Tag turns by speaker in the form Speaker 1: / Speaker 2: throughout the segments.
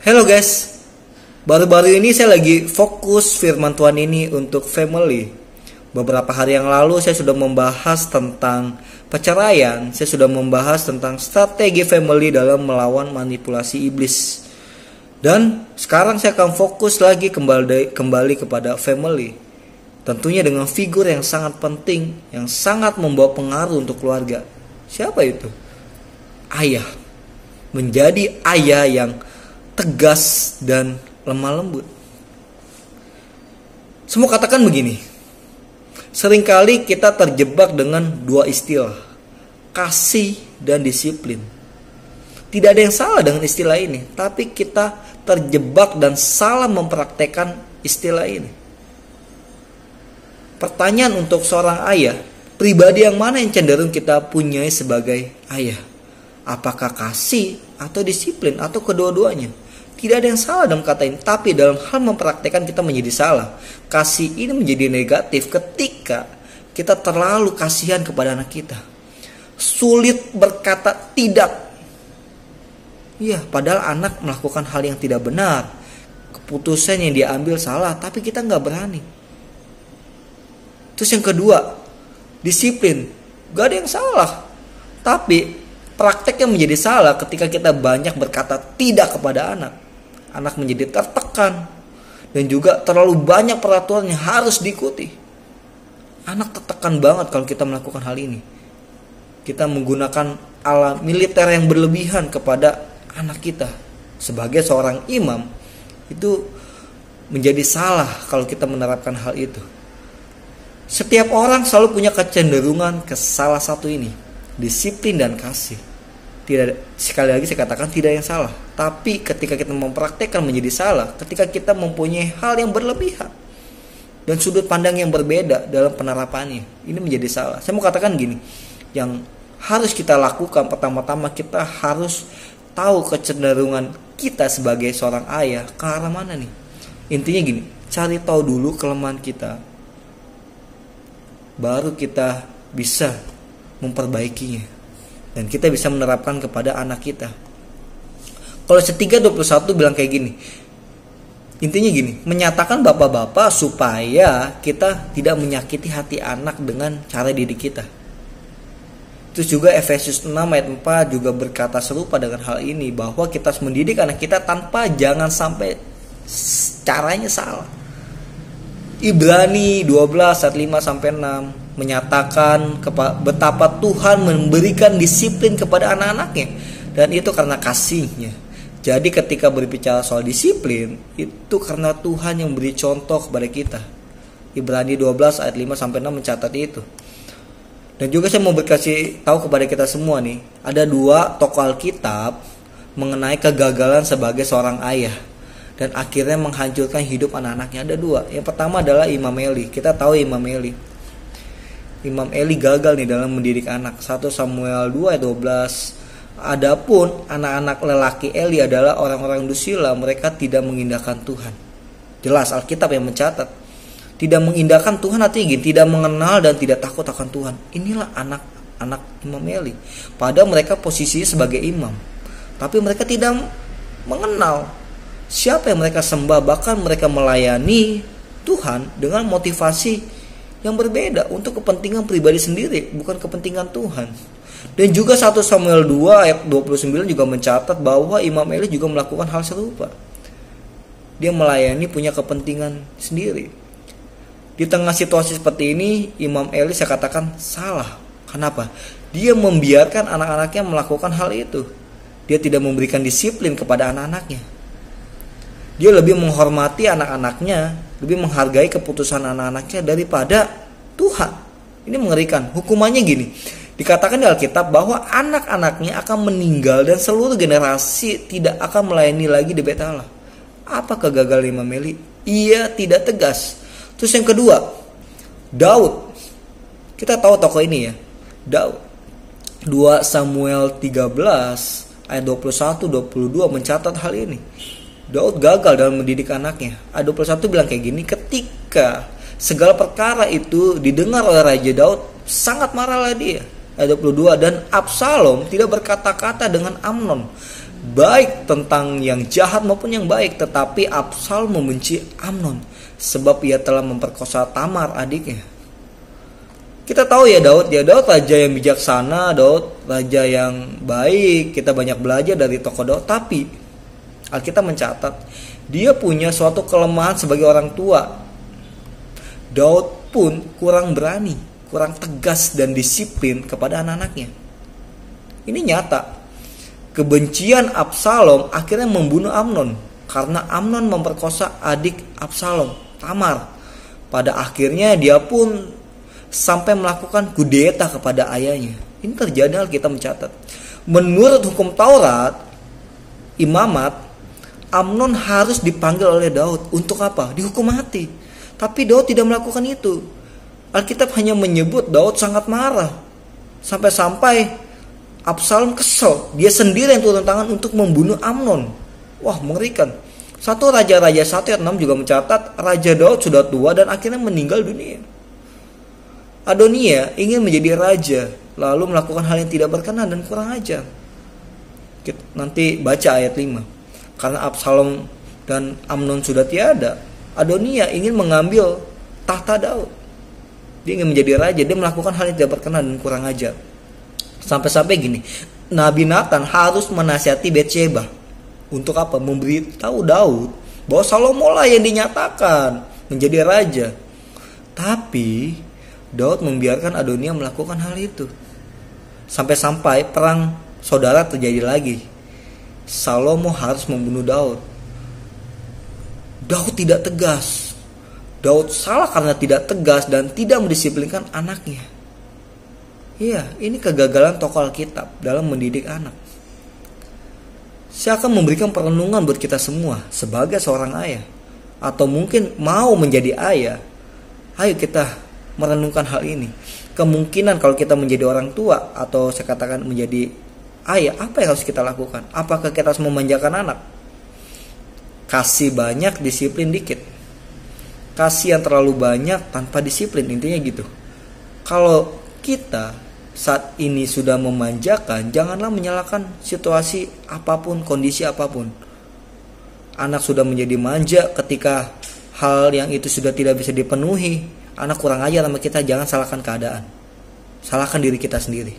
Speaker 1: Halo guys, baru-baru ini saya lagi fokus firman Tuhan ini untuk family. Beberapa hari yang lalu saya sudah membahas tentang perceraian. Saya sudah membahas tentang strategi family dalam melawan manipulasi iblis. Dan sekarang saya akan fokus lagi kembali kepada family. Tentunya dengan figur yang sangat penting, yang sangat membawa pengaruh untuk keluarga. Siapa itu? Ayah. Menjadi ayah yang tegas dan lemah lembut. Semua katakan begini. Seringkali kita terjebak dengan dua istilah, kasih dan disiplin. Tidak ada yang salah dengan istilah ini, tapi kita terjebak dan salah mempraktekkan istilah ini. Pertanyaan untuk seorang ayah, pribadi yang mana yang cenderung kita punyai sebagai ayah? Apakah kasih atau disiplin atau kedua-duanya? Tidak ada yang salah dalam kata ini, tapi dalam hal mempraktekkan kita menjadi salah. Kasih ini menjadi negatif ketika kita terlalu kasihan kepada anak kita. Sulit berkata tidak. Ya, padahal anak melakukan hal yang tidak benar. Keputusan yang diambil salah, tapi kita nggak berani. Terus yang kedua, disiplin. Gak ada yang salah. Tapi prakteknya menjadi salah ketika kita banyak berkata tidak kepada anak. Anak menjadi tertekan dan juga terlalu banyak peraturan yang harus diikuti. Anak tertekan banget kalau kita melakukan hal ini. Kita menggunakan ala militer yang berlebihan kepada anak kita. Sebagai seorang imam, itu menjadi salah kalau kita menerapkan hal itu. Setiap orang selalu punya kecenderungan ke salah satu ini, disiplin dan kasih. Tidak, sekali lagi saya katakan tidak yang salah. Tapi ketika kita mempraktekkan menjadi salah, ketika kita mempunyai hal yang berlebihan dan sudut pandang yang berbeda dalam penerapannya, ini menjadi salah. Saya mau katakan gini, yang harus kita lakukan pertama-tama, kita harus tahu kecenderungan kita sebagai seorang ayah ke arah mana nih. Intinya gini, cari tahu dulu kelemahan kita, baru kita bisa memperbaikinya. Dan kita bisa menerapkan kepada anak kita. Kalau 3:21 bilang kayak gini. Intinya gini, menyatakan bapak-bapak supaya kita tidak menyakiti hati anak dengan cara didik kita. Terus juga Efesus 6 ayat 4 juga berkata serupa dengan hal ini, bahwa kita harus mendidik anak kita tanpa jangan sampai caranya salah. Ibrani 12 ayat 5 sampai 6 menyatakan betapa Tuhan memberikan disiplin kepada anak-anaknya, dan itu karena kasihnya. Jadi ketika berbicara soal disiplin, itu karena Tuhan yang beri contoh kepada kita. Ibrani 12 ayat 5 sampai 6 mencatat itu. Dan juga saya mau berkasih tahu kepada kita semua nih, ada dua tokoh Alkitab mengenai kegagalan sebagai seorang ayah dan akhirnya menghancurkan hidup anak-anaknya. Ada dua. Yang pertama adalah Imam Eli. Kita tahu Imam Eli. Imam Eli gagal nih dalam mendidik anak. 1 Samuel 2 ayat 12. Adapun anak-anak lelaki Eli adalah orang-orang dursila, mereka tidak mengindahkan Tuhan. Jelas Alkitab yang mencatat. Tidak mengindahkan Tuhan artinya gini, tidak mengenal dan tidak takut akan Tuhan. Inilah anak-anak Imam Eli. Padahal mereka posisinya sebagai imam, tapi mereka tidak mengenal siapa yang mereka sembah. Bahkan mereka melayani Tuhan dengan motivasi yang berbeda untuk kepentingan pribadi sendiri, bukan kepentingan Tuhan. Dan juga 1 Samuel 2 ayat 29 juga mencatat bahwa Imam Eli juga melakukan hal serupa. Dia melayani punya kepentingan sendiri. Di tengah situasi seperti ini, Imam Eli saya katakan salah. Kenapa? Dia membiarkan anak-anaknya melakukan hal itu. Dia tidak memberikan disiplin kepada anak-anaknya. Dia lebih menghormati anak-anaknya, lebih menghargai keputusan anak-anaknya daripada Tuhan. Ini mengerikan. Hukumannya gini, dikatakan di Alkitab bahwa anak-anaknya akan meninggal dan seluruh generasi tidak akan melayani lagi di Bait Allah. Apa kegagalan Imam Eli? Ia tidak tegas. Terus yang kedua, Daud. Kita tahu tokoh ini ya, Daud. 2 Samuel 13 ayat 21-22 mencatat hal ini. Daud gagal dalam mendidik anaknya. Ayat 21 bilang kayak gini, ketika segala perkara itu didengar oleh Raja Daud, sangat marahlah dia. Ayat 22, dan Absalom tidak berkata-kata dengan Amnon baik tentang yang jahat maupun yang baik. Tetapi Absalom membenci Amnon sebab ia telah memperkosa Tamar adiknya. Kita tahu ya Daud raja yang bijaksana, Daud raja yang baik. Kita banyak belajar dari tokoh Daud. Tapi Alkitab mencatat dia punya suatu kelemahan sebagai orang tua. Daud pun kurang berani, kurang tegas dan disiplin kepada anak-anaknya. Ini nyata. Kebencian Absalom akhirnya membunuh Amnon karena Amnon memperkosa adik Absalom, Tamar. Pada akhirnya dia pun sampai melakukan kudeta kepada ayahnya. Ini terjadi, Alkitab mencatat. Menurut hukum Taurat, imamat, Amnon harus dipanggil oleh Daud. Untuk apa? Dihukum mati. Tapi Daud tidak melakukan itu. Alkitab hanya menyebut Daud sangat marah. Sampai-sampai Absalom kesel. Dia sendiri yang turun tangan untuk membunuh Amnon. Wah, mengerikan. 1 Raja-Raja 1 ayat 6 juga mencatat Raja Daud sudah tua dan akhirnya meninggal dunia. Adonia ingin menjadi raja, lalu melakukan hal yang tidak berkenan dan kurang ajar. Nanti baca ayat 5. Karena Absalom dan Amnon sudah tiada, Adonia ingin mengambil tahta Daud. Dia ingin menjadi raja, dia melakukan hal yang tidak berkenan dan kurang ajar. Sampai-sampai gini, Nabi Nathan harus menasihati Betsheba. Untuk apa? Memberitahu Daud bahwa Salomo lah yang dinyatakan menjadi raja. Tapi Daud membiarkan Adonia melakukan hal itu. Sampai-sampai perang saudara terjadi lagi. Salomo harus membunuh Daud. Daud tidak tegas. Daud salah karena tidak tegas dan tidak mendisiplinkan anaknya. Iya, ini kegagalan tokoh Alkitab dalam mendidik anak. Saya akan memberikan perenungan buat kita semua sebagai seorang ayah. Atau mungkin mau menjadi ayah. Ayo kita merenungkan hal ini. Kemungkinan kalau kita menjadi orang tua atau saya katakan menjadi ayah, apa yang harus kita lakukan? Apakah kita harus memanjakan anak? Kasih banyak, disiplin dikit. Kasih yang terlalu banyak tanpa disiplin, intinya gitu. Kalau kita saat ini sudah memanjakan, janganlah menyalahkan situasi apapun, kondisi apapun. Anak sudah menjadi manja ketika hal yang itu sudah tidak bisa dipenuhi. Anak kurang ajar sama kita, jangan salahkan keadaan. Salahkan diri kita sendiri.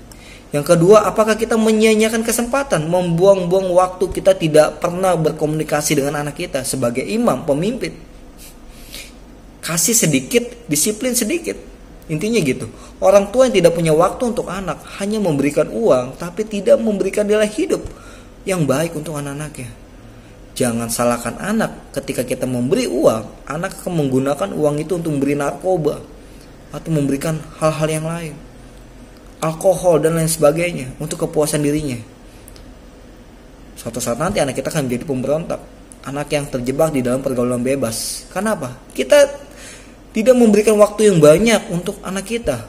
Speaker 1: Yang kedua, apakah kita menyia-nyiakan kesempatan, membuang-buang waktu kita tidak pernah berkomunikasi dengan anak kita sebagai imam, pemimpin. Kasih sedikit, disiplin sedikit. Intinya gitu. Orang tua yang tidak punya waktu untuk anak, hanya memberikan uang, tapi tidak memberikan nilai hidup yang baik untuk anak-anaknya. Jangan salahkan anak ketika kita memberi uang, anak akan menggunakan uang itu untuk memberi narkoba atau memberikan hal-hal yang lain, alkohol dan lain sebagainya untuk kepuasan dirinya. Suatu saat nanti anak kita akan menjadi pemberontak, anak yang terjebak di dalam pergaulan bebas. Kenapa? Kita tidak memberikan waktu yang banyak untuk anak kita.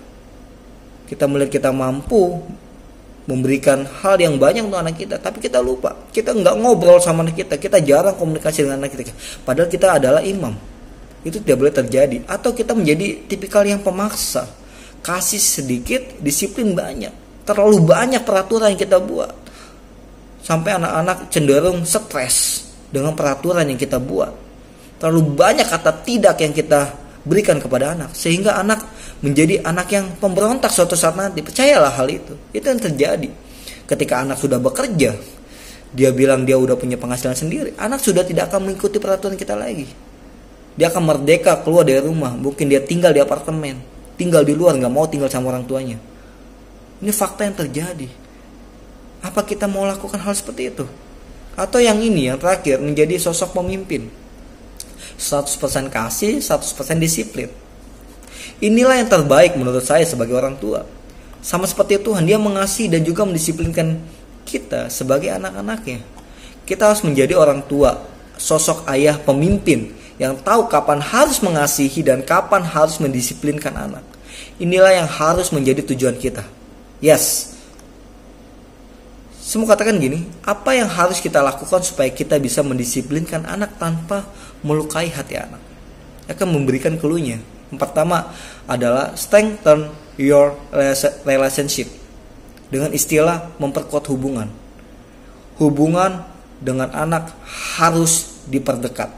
Speaker 1: Kita melihat kita mampu memberikan hal yang banyak untuk anak kita, tapi kita lupa, kita nggak ngobrol sama anak kita, kita jarang komunikasi dengan anak kita, padahal kita adalah imam. Itu tidak boleh terjadi. Atau kita menjadi tipikal yang pemaksa, kasih sedikit, disiplin banyak, terlalu banyak peraturan yang kita buat, sampai anak-anak cenderung stres dengan peraturan yang kita buat. Terlalu banyak kata tidak yang kita berikan kepada anak, sehingga anak menjadi anak yang pemberontak suatu saat nanti. Percayalah hal itu yang terjadi. Ketika anak sudah bekerja, dia bilang dia udah punya penghasilan sendiri, anak sudah tidak akan mengikuti peraturan kita lagi. Dia akan merdeka keluar dari rumah. Mungkin dia tinggal di apartemen, tinggal di luar, gak mau tinggal sama orang tuanya. Ini fakta yang terjadi. Apa kita mau lakukan hal seperti itu? Atau yang ini, yang terakhir, menjadi sosok pemimpin, 100% kasih, 100% disiplin. Inilah yang terbaik menurut saya sebagai orang tua. Sama seperti Tuhan, Dia mengasihi dan juga mendisiplinkan kita sebagai anak-anaknya. Kita harus menjadi orang tua, sosok ayah pemimpin yang tahu kapan harus mengasihi dan kapan harus mendisiplinkan anak. Inilah yang harus menjadi tujuan kita. Yes. Semua katakan gini, apa yang harus kita lakukan supaya kita bisa mendisiplinkan anak tanpa melukai hati anak? Akan memberikan clue-nya. Yang pertama adalah strengthen your relationship. Dengan istilah memperkuat hubungan. hubungan dengan anak harus diperdekat.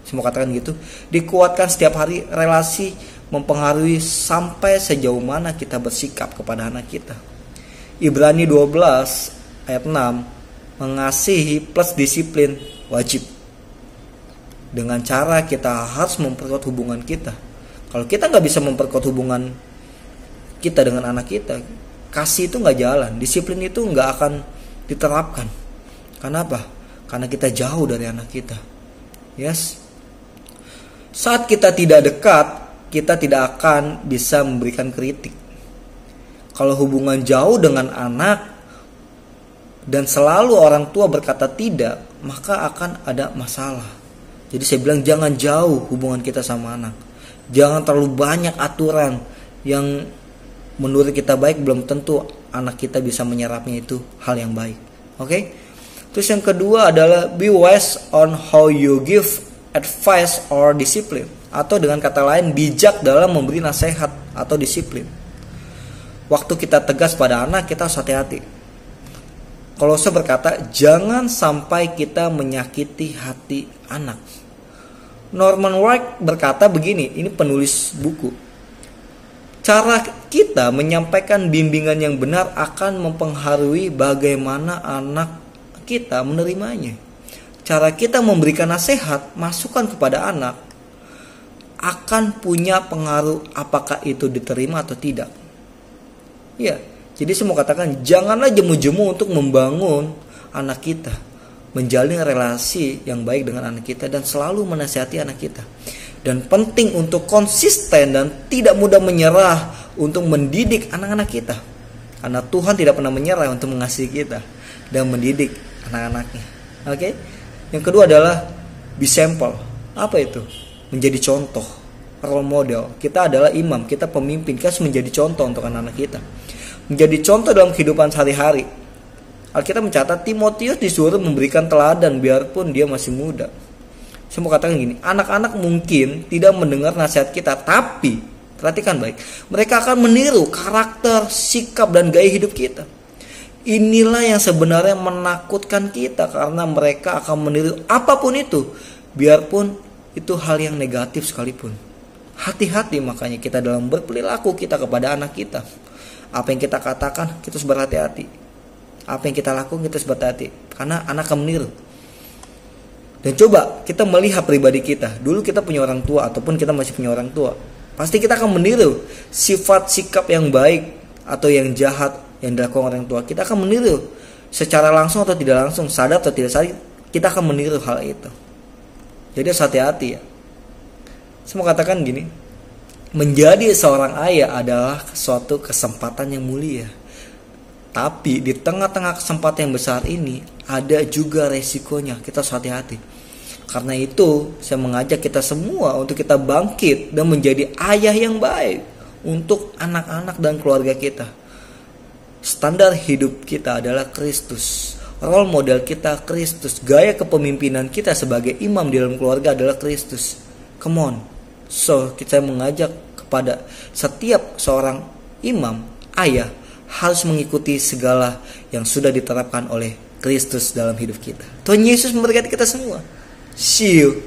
Speaker 1: Saya mau katakan gitu, dikuatkan setiap hari. Relasi mempengaruhi sampai sejauh mana kita bersikap kepada anak kita. Ibrani 12 ayat 6, mengasihi plus disiplin wajib. Dengan cara kita harus memperkuat hubungan kita. Kalau kita nggak bisa memperkuat hubungan kita dengan anak kita, kasih itu nggak jalan, disiplin itu nggak akan diterapkan. Karena apa? Karena kita jauh dari anak kita. Yes. Saat kita tidak dekat, kita tidak akan bisa memberikan kritik. Kalau hubungan jauh dengan anak dan selalu orang tua berkata tidak, maka akan ada masalah. Jadi saya bilang jangan jauh hubungan kita sama anak. Jangan terlalu banyak aturan yang menurut kita baik, belum tentu anak kita bisa menyerapnya itu hal yang baik. Oke? Terus yang kedua adalah be wise on how you give advice or discipline. Atau dengan kata lain, bijak dalam memberi nasihat atau disiplin. Waktu kita tegas pada anak, kita harus hati-hati. Kalau saya berkata, jangan sampai kita menyakiti hati anak. Norman Wright berkata begini, ini penulis buku. Cara kita menyampaikan bimbingan yang benar akan mempengaruhi bagaimana anak kita menerimanya. Cara kita memberikan nasihat, masukan kepada anak akan punya pengaruh apakah itu diterima atau tidak. Ya, jadi saya mau katakan janganlah jemu-jemu untuk membangun anak kita, menjalin relasi yang baik dengan anak kita dan selalu menasihati anak kita. Dan penting untuk konsisten dan tidak mudah menyerah untuk mendidik anak-anak kita. Karena Tuhan tidak pernah menyerah untuk mengasihi kita dan mendidik anak-anaknya. Oke? Yang kedua adalah be sample. Apa itu? Menjadi contoh, role model. Kita adalah imam, kita pemimpin, kita harus menjadi contoh untuk anak-anak kita. Menjadi contoh dalam kehidupan sehari-hari. Alkitab mencatat Timotius disuruh memberikan teladan biarpun dia masih muda. Saya mau katakan gini, anak-anak mungkin tidak mendengar nasihat kita, tapi perhatikan baik, mereka akan meniru karakter, sikap, dan gaya hidup kita. Inilah yang sebenarnya menakutkan kita, karena mereka akan meniru apapun itu, biarpun itu hal yang negatif sekalipun. Hati-hati makanya kita dalam berperilaku kita kepada anak kita. Apa yang kita katakan, kita harus berhati-hati. Apa yang kita lakukan, kita harus berhati-hati. Karena anak akan meniru. Dan coba kita melihat pribadi kita. Dulu kita punya orang tua ataupun kita masih punya orang tua. Pasti kita akan meniru sifat sikap yang baik atau yang jahat yang dilakukan orang tua. Kita akan meniru secara langsung atau tidak langsung, sadar atau tidak sadar, kita akan meniru hal itu. Jadi hati-hati ya. Saya mau katakan gini, menjadi seorang ayah adalah suatu kesempatan yang mulia. Tapi di tengah-tengah kesempatan yang besar ini ada juga resikonya. Kita harus hati-hati. Karena itu saya mengajak kita semua untuk kita bangkit dan menjadi ayah yang baik untuk anak-anak dan keluarga kita. Standar hidup kita adalah Kristus. Role model kita Kristus. Gaya kepemimpinan kita sebagai imam di dalam keluarga adalah Kristus. Come on. So kita mengajak kepada setiap seorang imam, ayah, harus mengikuti segala yang sudah diterapkan oleh Kristus dalam hidup kita. Tuhan Yesus memberkati kita semua. See you.